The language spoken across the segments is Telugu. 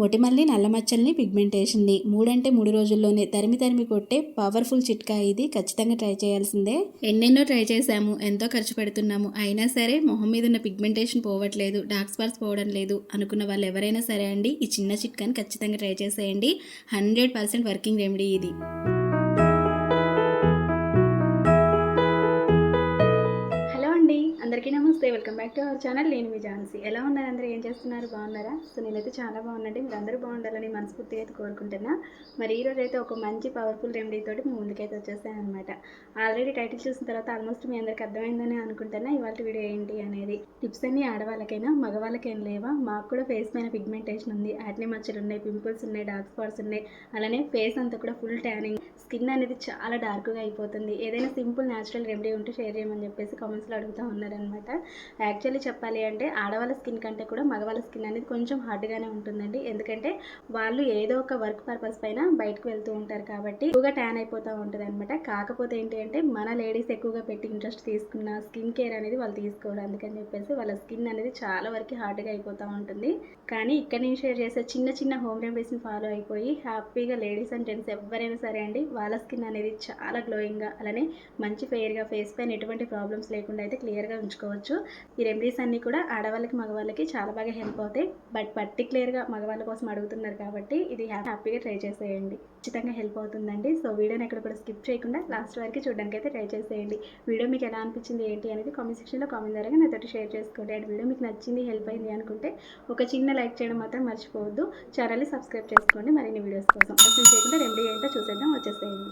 మొటిమల్ని, నల్ల మచ్చల్ని, పిగ్మెంటేషన్ని 3 అంటే 3 రోజుల్లోనే తరిమి కొట్టే పవర్ఫుల్ చిట్కా ఇది. ఖచ్చితంగా ట్రై చేయాల్సిందే. ఎన్నెన్నో ట్రై చేశాము, ఎంతో ఖర్చు పెడుతున్నాము, అయినా సరే మొహం మీద ఉన్న పిగ్మెంటేషన్ పోవట్లేదు, డార్క్ స్పాట్స్ పోవడం లేదు అనుకున్న వాళ్ళు ఎవరైనా సరే అండి, ఈ చిన్న చిట్కాని ఖచ్చితంగా ట్రై చేసేయండి. 100% వర్కింగ్ రెమెడీ ఇది. అందరికీ నమస్తే, welcome back to our channel. నేను మీ ఝాన్సీ. ఎలా ఉన్నారు అందరూ? ఏం చేస్తున్నారు? బాగున్నారా? సో నేనైతే చాలా బాగున్నాండి. మీరు అందరూ బాగుండాలని మనస్ఫూర్తిగా అయితే కోరుకుంటున్నా. మరి ఈరోజు అయితే ఒక మంచి పవర్ఫుల్ రెమెడీ తోటి మీ ముందుకైతే వచ్చేసాను అనమాట. ఆల్రెడీ టైటిల్ చూసిన తర్వాత ఆల్మోస్ట్ మీ అందరికి అర్థమైందని అనుకుంటున్నా ఇవాళ వీడియో ఏంటి అనేది. టిప్స్ అన్ని ఆడవాళ్ళకైనా మగవాళ్ళకేం లేవా? మాకు కూడా ఫేస్ పైన పిగ్మెంటేషన్ ఉంది, యాక్నే మచ్చలు ఉన్నాయి, పింపుల్స్ ఉన్నాయి, డార్క్ స్పాట్స్ ఉన్నాయి, అలానే ఫేస్ అంతా కూడా ఫుల్ ట్యానింగ్, స్కిన్ అనేది చాలా డార్క్గా అయిపోతుంది. ఏదైనా సింపుల్ న్యాచురల్ రెమెడీ ఉంటే షేర్ చేయమని చెప్పేసి కామెంట్స్లో అడుగుతూ ఉన్నారనమాట. యాక్చువల్లీ చెప్పాలి అంటే ఆడవాళ్ళ స్కిన్ కంటే కూడా మగవాళ్ళ స్కిన్ అనేది కొంచెం హార్డ్గానే ఉంటుందండి. ఎందుకంటే వాళ్ళు ఏదో ఒక వర్క్ పర్పస్ పైన బయటకు వెళ్తూ ఉంటారు కాబట్టి ఎక్కువగా ట్యాన్ అయిపోతూ ఉంటుంది అనమాట. కాకపోతే ఏంటి అంటే మన లేడీస్ ఎక్కువగా పెట్టి ఇంట్రెస్ట్ తీసుకున్న స్కిన్ కేర్ అనేది వాళ్ళు తీసుకోవాలి. అందుకని చెప్పేసి వాళ్ళ స్కిన్ అనేది చాలా వరకు హార్డ్గా అయిపోతూ ఉంటుంది. కానీ ఇక్కడ నేను షేర్ చేసే చిన్న చిన్న హోమ్ రెమెడీస్ని ఫాలో అయిపోయి హ్యాపీగా లేడీస్ అండ్ జెంట్స్ ఎవరైనా సరే అండి వాళ్ళ స్కిన్ అనేది చాలా గ్లోయింగ్గా, అలానే మంచి ఫెయిర్గా, ఫేస్ పైన ఎటువంటి ప్రాబ్లమ్స్ లేకుండా అయితే క్లియర్గా ఉంచుకోవచ్చు. ఈ రెమెడీస్ అన్నీ కూడా ఆడవాళ్ళకి మగవాళ్ళకి చాలా బాగా హెల్ప్ అవుతాయి. బట్ పర్టికులర్గా మగవాళ్ళ కోసం అడుగుతున్నారు కాబట్టి ఇది హ్యాపీగా ట్రై చేసేయండి. ఖచ్చితంగా హెల్ప్ అవుతుందండి. సో వీడియోని ఎక్కడ కూడా స్కిప్ చేయకుండా లాస్ట్ వరకు చూడడానికి అయితే ట్రై చేసేయండి. వీడియో మీకు ఎలా అనిపించింది ఏంటి అనేది కామెంట్ సెక్షన్లో కామెంట్ ద్వారా నాతో షేర్ చేసుకోండి. అండ్ వీడియో మీకు నచ్చింది, హెల్ప్ అయింది అనుకుంటే ఒక చిన్న లైక్ చేయడం మాత్రం మర్చిపోవద్దు. ఛానల్ని సబ్స్క్రైబ్ చేసుకోండి మరిన్ని వీడియోస్ కోసం. అసలు చేయకుండా రెమెడీ ఏంటో చూసేద్దాం, వచ్చేసేయండి.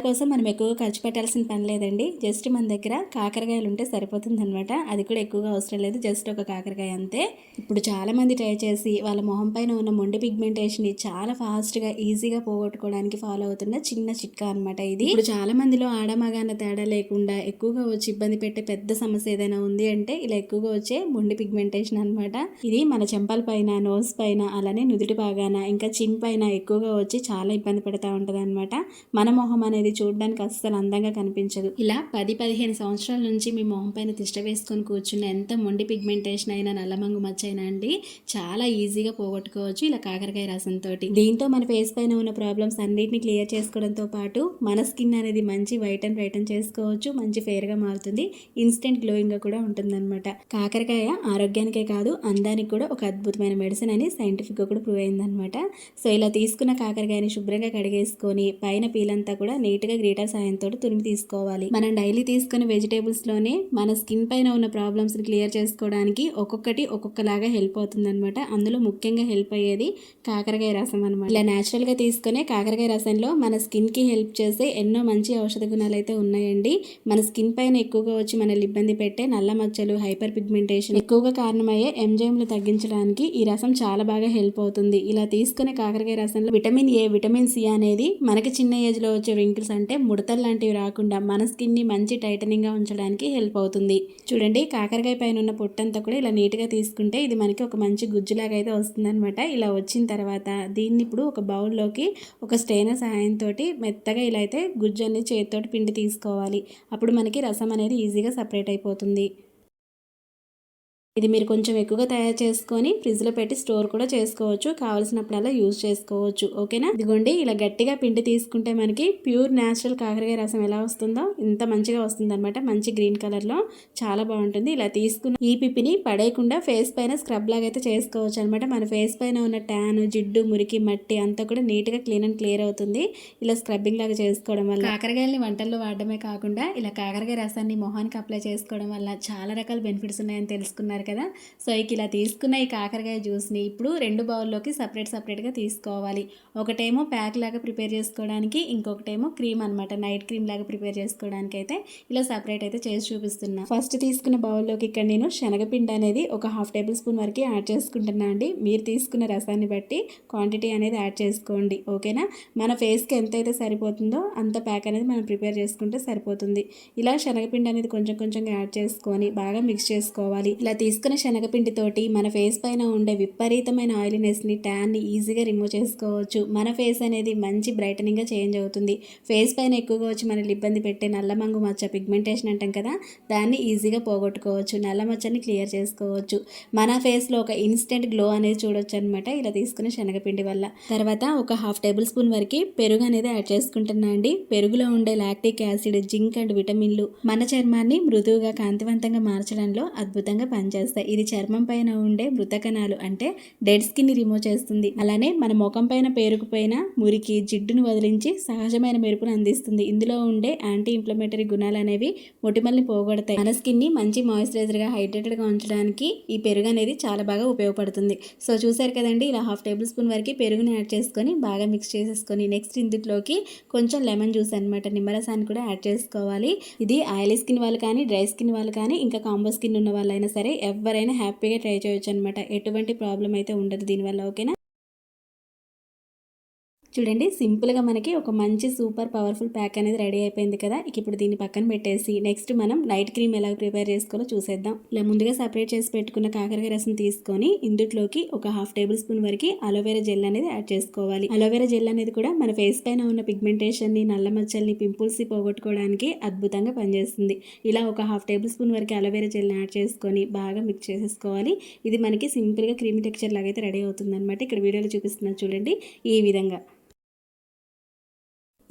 కోసం మనం ఎక్కువగా ఖర్చు పెట్టాల్సిన పని లేదండి. జస్ట్ మన దగ్గర కాకరకాయలు ఉంటే సరిపోతుంది అనమాట. అది కూడా ఎక్కువగా అవసరం లేదు, జస్ట్ ఒక కాకరకాయ అంతే. ఇప్పుడు చాలామంది ట్రై చేసి వాళ్ళ మొహం పైన ఉన్న మొండి పిగ్మెంటేషన్ని చాలా ఫాస్ట్గా ఈజీగా పోగొట్టుకోవడానికి ఫాలో అవుతున్న చిన్న చిట్కా అనమాట ఇది. ఇప్పుడు చాలా మందిలో ఆడమగాన తేడా లేకుండా ఎక్కువగా వచ్చి ఇబ్బంది పెట్టే పెద్ద సమస్య ఏదైనా ఉంది అంటే ఇలా ఎక్కువగా వచ్చే మొండి పిగ్మెంటేషన్ అనమాట. ఇది మన చెంపల పైన, నోస్ పైన, అలానే నుదుటి భాగాన, ఇంకా చిన్ పైన ఎక్కువగా వచ్చి చాలా ఇబ్బంది పెడతా ఉంటుంది అనమాట. మన మొహం అనేది చూడడానికి అస్సలు అందంగా కనిపించదు. ఇలా 10-15 సంవత్సరాల నుంచి మీ మొహం పైన తిష్ట వేసుకొని కూర్చున్న ఎంత మొండి పిగ్మెంటేషన్ అయినా, నల్లమంగు మచ్చ అయినా అండి చాలా ఈజీగా పోగొట్టుకోవచ్చు ఇలా కాకరకాయ రసంతో. దీంతో మన ఫేస్ పైన ఉన్న ప్రాబ్లమ్స్ అన్నిటిని క్లియర్ చేసుకోవడంతో పాటు మన స్కిన్ అనేది మంచి వైట్ అండ్ చేసుకోవచ్చు, మంచి ఫెయిర్ గా మారుతుంది, ఇన్స్టెంట్ గ్లోయింగ్ గా కూడా ఉంటుందన్నమాట. కాకరకాయ ఆరోగ్యానికే కాదు అందానికి కూడా ఒక అద్భుతమైన మెడిసిన్ అని సైంటిఫిక్ గా కూడా ప్రూవ్ అయిందనమాట. సో ఇలా తీసుకున్న కాకరకాయని శుభ్రంగా కడిగేసుకొని పైన పీలంతా కూడా నీట్గా గ్రేటర్ సాయంతో తురిమి తీసుకోవాలి. మనం డైలీ తీసుకునే వెజిటేబుల్స్ లోనే మన స్కిన్ పైన ఉన్న ప్రాబ్లమ్స్ ని క్లియర్ చేసుకోవడానికి ఒక్కొక్కటి ఒక్కొక్కలాగా హెల్ప్ అవుతుంది అనమాట. అందులో ముఖ్యంగా హెల్ప్ అయ్యేది కాకరకాయ రసం అనమాట. ఇలా న్యాచురల్ గా తీసుకునే కాకరకాయ రసంలో మన స్కిన్ కి హెల్ప్ చేసే ఎన్నో మంచి ఔషధ గుణాలు అయితే ఉన్నాయండి. మన స్కిన్ పైన ఎక్కువగా వచ్చి మనల్ని ఇబ్బంది పెట్టే నల్ల మచ్చలు, హైపర్ పిగ్మెంటేషన్ ఎక్కువగా కారణమయ్యే ఎంజైమ్లు తగ్గించడానికి ఈ రసం చాలా బాగా హెల్ప్ అవుతుంది. ఇలా తీసుకునే కాకరకాయ రసంలో విటమిన్ ఏ, విటమిన్ సి అనేది మనకి చిన్న ఏజ్ లో వచ్చే రింకిల్స్ అంటే ముడతలు లాంటివి రాకుండా మన స్కిన్ ని మంచి టైటనింగ్ గా ఉంచడానికి హెల్ప్ అవుతుంది. చూడండి కాకరకాయ పైన ఉన్న పొట్టంతా కూడా ఇలా నీట్ గా తీసుకుంటే ఇది మనకి ఒక మంచి గుజ్జులాగా అయితే వస్తుంది అనమాట. ఇలా వచ్చిన తర్వాత దీన్ని ఇప్పుడు ఒక బౌల్లోకి ఒక స్ట్రైనర్ సహాయంతో మెత్తగా ఇలా అయితే గుజ్జు అనేది చేతితోటి పిండి తీసుకోవాలి. అప్పుడు మనకి రసం అనేది ఈజీగా సపరేట్ అయిపోతుంది. ఇది మీరు కొంచెం ఎక్కువగా తయారు చేసుకొని ఫ్రిడ్జ్లో పెట్టి స్టోర్ కూడా చేసుకోవచ్చు, కావాల్సినప్పుడల్లా యూజ్ చేసుకోవచ్చు. ఓకేనా? ఇదిగోండి ఇలా గట్టిగా పిండి తీసుకుంటే మనకి ప్యూర్ న్యాచురల్ కాకరకాయ రసం ఎలా వస్తుందో ఇంత మంచిగా వస్తుంది అనమాట. మంచి గ్రీన్ కలర్లో చాలా బాగుంటుంది. ఇలా తీసుకున్న ఈ పిప్పిని పడేయకుండా ఫేస్ పైన స్క్రబ్ లాగా అయితే చేసుకోవచ్చు అనమాట. మన ఫేస్ పైన ఉన్న ట్యాన్, జిడ్డు, మురికి, మట్టి అంతా కూడా నీట్గా క్లీన్ అండ్ క్లియర్ అవుతుంది ఇలా స్క్రబ్బింగ్ లాగా చేసుకోవడం వల్ల. కాకరకాయలని వంటల్లో వాడడమే కాకుండా ఇలా కాకరకాయ రసాన్ని మొహానికి అప్లై చేసుకోవడం వల్ల చాలా రకాల బెనిఫిట్స్ ఉన్నాయని తెలుసుకున్నారు కదా. సో ఇలా తీసుకున్న ఈ కాకరకాయ జ్యూస్ని ఇప్పుడు 2 బౌల్లోకి సపరేట్గా తీసుకోవాలి. ఒకటేమో ప్యాక్ లాగా ప్రిపేర్ చేసుకోవడానికి, ఇంకొకటేమో క్రీమ్ అనమాట, నైట్ క్రీమ్ లాగా ప్రిపేర్ చేసుకోవడానికి అయితే ఇలా సపరేట్ అయితే చేసి చూపిస్తున్నా. ఫస్ట్ తీసుకున్న బౌల్లోకి ఇక్కడ నేను శనగపిండి అనేది ఒక 1/2 టేబుల్ స్పూన్ వరకు యాడ్ చేసుకుంటున్నా అండి. మీరు తీసుకున్న రసాన్ని బట్టి క్వాంటిటీ అనేది యాడ్ చేసుకోండి. ఓకేనా? మన ఫేస్కి ఎంతైతే సరిపోతుందో అంత ప్యాక్ అనేది మనం ప్రిపేర్ చేసుకుంటే సరిపోతుంది. ఇలా శనగపిండి అనేది కొంచెంగా యాడ్ చేసుకొని బాగా మిక్స్ చేసుకోవాలి. ఇలా తీసుకున్న శనగపిండితోటి మన ఫేస్ పైన ఉండే విపరీతమైన ఆయిలీనెస్ని, ట్యాన్ని ఈజీగా రిమూవ్ చేసుకోవచ్చు. మన ఫేస్ అనేది మంచి బ్రైటనింగ్గా చేంజ్ అవుతుంది. ఫేస్ పైన ఎక్కువగా వచ్చి మనల్ని ఇబ్బంది పెట్టే నల్లమంగు మచ్చ, పిగ్మెంటేషన్ అంటాం కదా, దాన్ని ఈజీగా పోగొట్టుకోవచ్చు. నల్ల మచ్చని క్లియర్ చేసుకోవచ్చు. మన ఫేస్లో ఒక ఇన్స్టెంట్ గ్లో అనేది చూడొచ్చు అనమాట ఇలా తీసుకున్న శనగపిండి వల్ల. తర్వాత ఒక 1/2 టేబుల్ స్పూన్ వరకు పెరుగు అనేది యాడ్ చేసుకుంటున్నా అండి. పెరుగులో ఉండే లాక్టిక్ యాసిడ్, జింక్ అండ్ విటమిన్లు మన చర్మాన్ని మృదువుగా, కాంతివంతంగా మార్చడంలో అద్భుతంగా పనిచేస్తాయి. ఇది చర్మం పైన ఉండే మృత కణాలు అంటే డెడ్ స్కిన్ ని రిమూవ్ చేస్తుంది. అలానే మన ముఖం పైన పేరుకుపోయిన మురికి, జిడ్డును వదిలించి సహజమైన మెరుపును అందిస్తుంది. ఇందులో ఉండే యాంటీ ఇన్ఫ్లమేటరీ గుణాలు అనేవి మొటిమల్ని పోగొడతాయి. మన స్కిన్ ని మంచి మాయిశ్చరైజర్ గా, హైడ్రేటెడ్ గా ఉంచడానికి ఈ పెరుగు అనేది చాలా బాగా ఉపయోగపడుతుంది. సో చూసారు కదండి, ఇలా 1/2 టేబుల్ స్పూన్ వరకు పెరుగుని యాడ్ చేసుకొని బాగా మిక్స్ చేసేసుకొని నెక్స్ట్ ఇందులోకి కొంచెం లెమన్ జ్యూస్ అనమాట, నిమ్మరసాన్ని కూడా యాడ్ చేసుకోవాలి. ఇది ఆయిలీ స్కిన్ వాళ్ళు కానీ, డ్రై స్కిన్ వాళ్ళు కానీ, ఇంకా కాంబో స్కిన్ ఉన్న వాళ్ళైనా సరే ఎవరైనా హ్యాపీగా ట్రై చేయొచ్చు అనమాట. ఎటువంటి ప్రాబ్లం అయితే ఉండదు దీనివల్ల. ఓకేనా? చూడండి, సింపుల్గా మనకి ఒక మంచి సూపర్ పవర్ఫుల్ ప్యాక్ అనేది రెడీ అయిపోయింది కదా. ఇప్పుడు దీన్ని పక్కన పెట్టేసి నెక్స్ట్ మనం నైట్ క్రీమ్ ఎలా ప్రిపేర్ చేసుకోవాలో చూసేద్దాం. ఇలా ముందుగా సపరేట్ చేసి పెట్టుకున్న కాకరకాయ రసం తీసుకొని ఇందులోకి ఒక 1/2 టేబుల్ స్పూన్ వరకు అలోవెరా జెల్ అనేది యాడ్ చేసుకోవాలి. అలోవెరా జెల్ అనేది కూడా మన ఫేస్ పైన ఉన్న పిగ్మెంటేషన్ని, నల్ల మచ్చల్ని, పింపుల్స్ని పోగొట్టుకోవడానికి అద్భుతంగా పనిచేస్తుంది. ఇలా ఒక 1/2 టేబుల్ స్పూన్ వరకు అలోవెరా జెల్ని యాడ్ చేసుకొని బాగా మిక్స్ చేసేసుకోవాలి. ఇది మనకి సింపుల్గా క్రీమీ టెక్స్చర్ లాగా అయితే రెడీ అవుతుంది అనమాట. ఇక్కడ వీడియోలో చూపిస్తున్నారు చూడండి, ఈ విధంగా.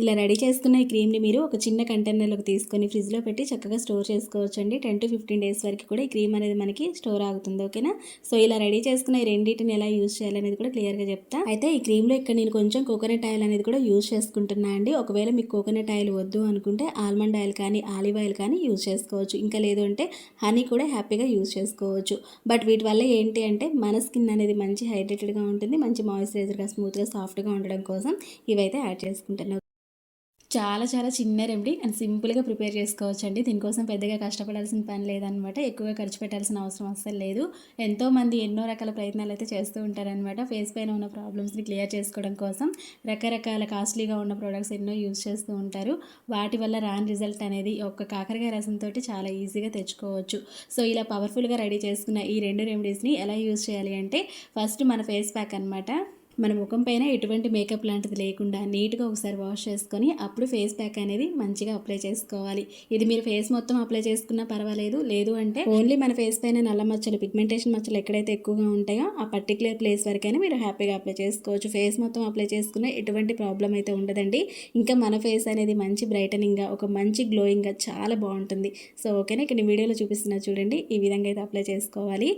ఇలా రెడీ చేసుకున్న ఈ క్రీమ్ని మీరు ఒక చిన్న కంటైనర్లోకి తీసుకొని ఫ్రిడ్జ్లో పెట్టి చక్కగా స్టోర్ చేసుకోవచ్చండి. 10 to 15 డేస్ వరకు కూడా ఈ క్రీమ్ అనేది మనకి స్టోర్ ఆగుతుంది. ఓకేనా? సో ఇలా రెడీ చేసుకున్న ఈ రెండింటిని ఎలా యూజ్ చేయాలనేది కూడా క్లియర్గా చెప్తా. అయితే ఈ క్రీమ్లో ఇక్కడ నేను కొంచెం కోకోనట్ ఆయిల్ అనేది కూడా యూజ్ చేసుకుంటున్నా అండి. ఒకవేళ మీకు కోకోనట్ ఆయిల్ వద్దు అనుకుంటే ఆల్మండ్ ఆయిల్ కానీ, ఆలివ్ ఆయిల్ కానీ యూజ్ చేసుకోవచ్చు. ఇంకా లేదు అంటే హనీ కూడా హ్యాపీగా యూజ్ చేసుకోవచ్చు. బట్ వీటి వల్ల ఏంటి అంటే మన స్కిన్ అనేది మంచి హైడ్రేటెడ్గా ఉంటుంది, మంచి మాయిశ్చరైజర్గా, స్మూత్గా, సాఫ్ట్గా ఉండడం కోసం ఇవైతే యాడ్ చేసుకుంటున్నాను. చాలా చాలా చిన్న రెమెడీ అండ్ సింపుల్గా ప్రిపేర్ చేసుకోవచ్చు అండి. దీనికోసం పెద్దగా కష్టపడాల్సిన పని లేదనమాట. ఎక్కువగా ఖర్చు పెట్టాల్సిన అవసరం అస్సలు లేదు. ఎంతోమంది ఎన్నో రకాల ప్రయత్నాలు అయితే చేస్తూ ఉంటారనమాట. ఫేస్ పైన ఉన్న ప్రాబ్లమ్స్ని క్లియర్ చేసుకోవడం కోసం రకరకాల కాస్ట్లీగా ఉన్న ప్రోడక్ట్స్ ఎన్నో యూజ్ చేస్తూ ఉంటారు. వాటి వల్ల రాని రిజల్ట్ అనేది ఒక్క కాకరకాయ రసంతో చాలా ఈజీగా తెచ్చుకోవచ్చు. సో ఇలా పవర్ఫుల్గా రెడీ చేసుకున్న ఈ 2 రెమెడీస్ని ఎలా యూజ్ చేయాలి అంటే, ఫస్ట్ మన ఫేస్ ప్యాక్ అనమాట. మన ముఖం పైన ఎటువంటి మేకప్ లాంటిది లేకుండా నీట్గా ఒకసారి వాష్ చేసుకొని అప్పుడు ఫేస్ ప్యాక్ అనేది మంచిగా అప్లై చేసుకోవాలి. ఇది మీరు ఫేస్ మొత్తం అప్లై చేసుకున్నా పర్వాలేదు. లేదు అంటే ఓన్లీ మన ఫేస్ పైన నల్ల మచ్చలు, పిగ్మెంటేషన్ మచ్చలు ఎక్కడైతే ఎక్కువగా ఉంటాయో ఆ పర్టికులర్ ప్లేస్ వరకైనా మీరు హ్యాపీగా అప్లై చేసుకోవచ్చు. ఫేస్ మొత్తం అప్లై చేసుకున్న ఎటువంటి ప్రాబ్లం అయితే ఉండదండి. ఇంకా మన ఫేస్ అనేది మంచి బ్రైటనింగ్గా, ఒక మంచి గ్లోయింగ్గా చాలా బాగుంటుంది. సో ఓకేనా, ఇక్కడ వీడియోలో చూపిస్తున్నా చూడండి, ఈ విధంగా అయితే అప్లై చేసుకోవాలి.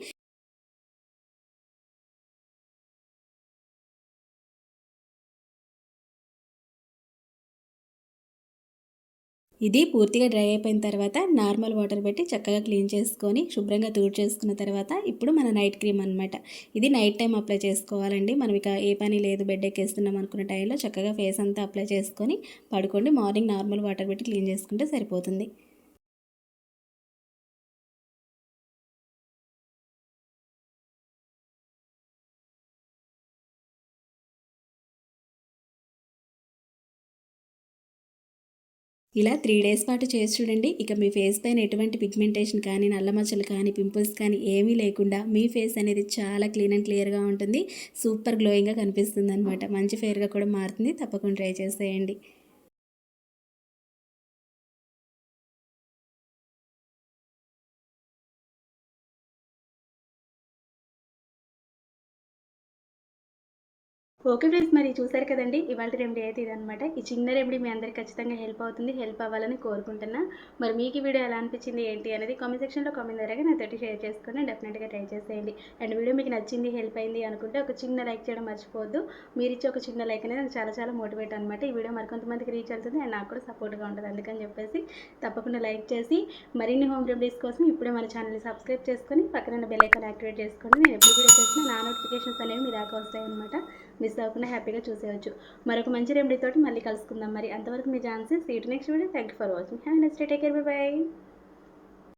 ఇది పూర్తిగా డ్రై అయిపోయిన తర్వాత నార్మల్ వాటర్ పెట్టి చక్కగా క్లీన్ చేసుకొని శుభ్రంగా చేసుకున్న తర్వాత ఇప్పుడు మన నైట్ క్రీమ్ అనమాట. ఇది నైట్ టైం అప్లై చేసుకోవాలండి. మనం ఇక ఏ పని లేదు, బెడ్ ఎక్కేస్తున్నాం అనుకున్న టైంలో చక్కగా ఫేస్ అంతా అప్లై చేసుకొని పడుకోండి. మార్నింగ్ నార్మల్ వాటర్ పెట్టి క్లీన్ చేసుకుంటే సరిపోతుంది. ఇలా 3 డేస్ పాటు చేసి చూడండి. ఇక మీ ఫేస్ పైన ఎటువంటి పిగ్మెంటేషన్ కానీ, నల్ల మచ్చలు కానీ, పింపుల్స్ కానీ ఏమీ లేకుండా మీ ఫేస్ అనేది చాలా క్లీన్ అండ్ క్లియర్గా ఉంటుంది. సూపర్ గ్లోయింగ్గా కనిపిస్తుంది అనమాట. మంచి ఫేర్గా కూడా మారుతుంది. తప్పకుండా ట్రై చేసేయండి. ఓకే ఫ్రెండ్స్, మరి చూసారు కదండి, ఇవాళ రెమెడీ అయితే ఇదనమాట. ఈ చిన్న రెమెడీ మీ అందరికి ఖచ్చితంగా హెల్ప్ అవుతుంది, హెల్ప్ అవ్వాలని కోరుకుంటున్నా. మరి మీకు ఈ వీడియో ఎలా అనిపించింది ఏంటి అనేది కామెంట్ సెక్షన్లో కామెంట్ ద్వారా నాతోటి షేర్ చేసుకొని డెఫినెట్గా ట్రై చేసేయండి. అండ్ వీడియో మీకు నచ్చింది, హెల్ప్ అయింది అనుకుంటే ఒక చిన్న లైక్ చేయడం మర్చిపోవద్దు. మీరు ఇచ్చే ఒక చిన్న లైక్ అనేది నాకు చాలా చాలా మోటివేట్ అనమాట. ఈ వీడియో మరికొంతమందికి రీచ్ అవుతుంది అండ్ నాకు కూడా సపోర్ట్గా ఉంటుంది. అందుకని చెప్పేసి తప్పకుండా లైక్ చేసి మరిన్ని హోమ్ రెమెడీస్ కోసం ఇప్పుడే మన ఛానల్ని సబ్స్క్రైబ్ చేసుకొని పక్కన బెల్ ఐకాన్ యాక్టివేట్ చేసుకోండి. నేను ఎప్పుడు వీడియో చేసినా నా నోటిఫికేషన్స్ అనేవి మీ దాకా వస్తాయన్నమాట. మిస్ అవ్వకుండా హ్యాపీగా చూసేయచ్చు. మరొక మంచి రెమెడీ తోటి మళ్ళీ కలుసుకుందాం. మరి అంతవరకు మీ chances. See you next video. Thank you for watching. Have a nice day. Take care. Bye by.